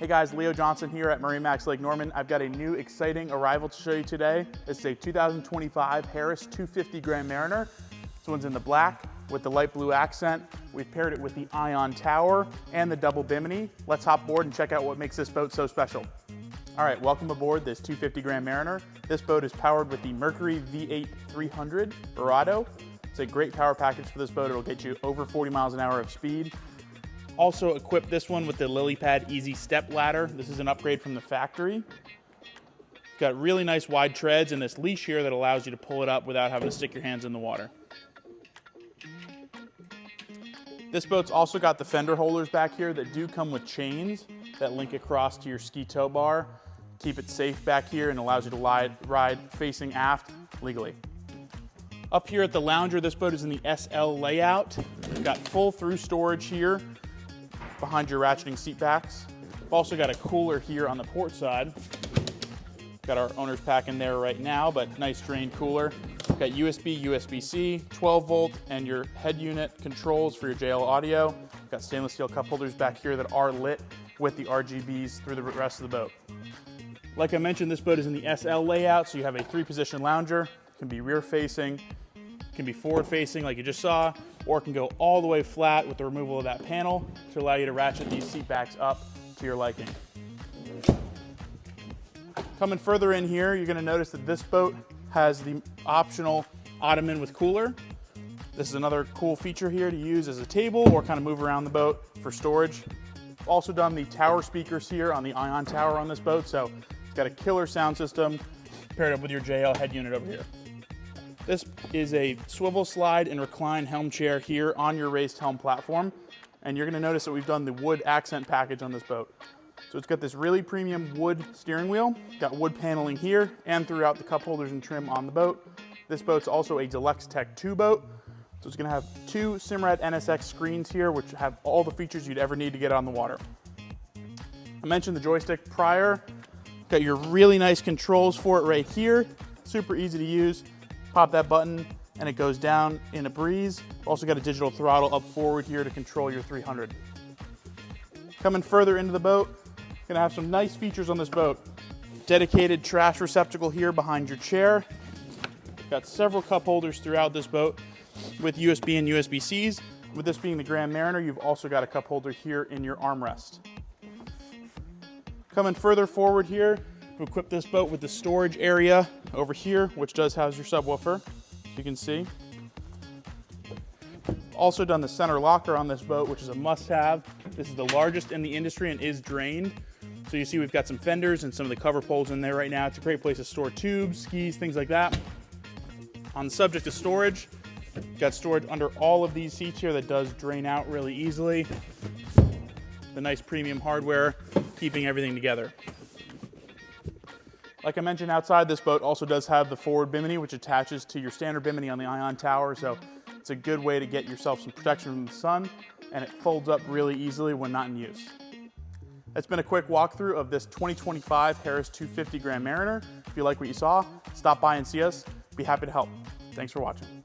Hey guys, Leo Johnson here at MarineMax Lake Norman. I've got a new exciting arrival to show you today. It's a 2025 Harris 250 Grand Mariner. This one's in the black with the light blue accent. We've paired it with the Ion Tower and the double bimini. Let's hop aboard and check out what makes this boat so special. All right, welcome aboard this 250 Grand Mariner. This boat is powered with the Mercury V8 300 Verado. It's a great power package for this boat. It'll get you over 40 miles an hour of speed. Also equipped this one with the LilyPad Easy Step Ladder. This is an upgrade from the factory. It's got really nice wide treads and this leash here that allows you to pull it up without having to stick your hands in the water. This boat's also got the fender holders back here that do come with chains that link across to your ski tow bar. Keep it safe back here and allows you to ride facing aft legally. Up here at the lounger, this boat is in the SL layout. We've got full through storage here behind your ratcheting seat backs. We've also got a cooler here on the port side. Got our owner's pack in there right now, but nice drain cooler. We've got USB, USB-C, 12 volt, and your head unit controls for your JL audio. We've got stainless steel cup holders back here that are lit with the RGBs through the rest of the boat. Like I mentioned, this boat is in the SL layout, so you have a 3-position lounger. It can be rear facing, can be forward facing like you just saw, or it can go all the way flat with the removal of that panel to allow you to ratchet these seat backs up to your liking. Coming further in here, you're going to notice that this boat has the optional ottoman with cooler. This is another cool feature here to use as a table or kind of move around the boat for storage. We've also done the tower speakers here on the Ion Tower on this boat, so it's got a killer sound system paired up with your JL head unit over here. This is a swivel slide and recline helm chair here on your raised helm platform. And you're gonna notice that we've done the wood accent package on this boat. So it's got this really premium wood steering wheel, got wood paneling here and throughout the cup holders and trim on the boat. This boat's also a Deluxe Tech 2 boat. So it's gonna have 2 Simrad NSX screens here, which have all the features you'd ever need to get on the water. I mentioned the joystick prior. Got your really nice controls for it right here. Super easy to use. Pop that button and it goes down in a breeze. Also got a digital throttle up forward here to control your 300. Coming further into the boat, gonna have some nice features on this boat. Dedicated trash receptacle here behind your chair. Got several cup holders throughout this boat with USB and USB-Cs. With this being the Grand Mariner, you've also got a cup holder here in your armrest. Coming further forward here, we equipped this boat with the storage area over here, which does house your subwoofer, you can see. Also done the center locker on this boat, which is a must-have. This is the largest in the industry and is drained. So you see we've got some fenders and some of the cover poles in there right now. It's a great place to store tubes, skis, things like that. On the subject of storage, got storage under all of these seats here that does drain out really easily. The nice premium hardware, keeping everything together. Like I mentioned, outside this boat also does have the forward bimini, which attaches to your standard bimini on the Ion Tower, so it's a good way to get yourself some protection from the sun, and it folds up really easily when not in use. That's been a quick walkthrough of this 2025 Harris 250 Grand Mariner. If you like what you saw, stop by and see us. Be happy to help. Thanks for watching.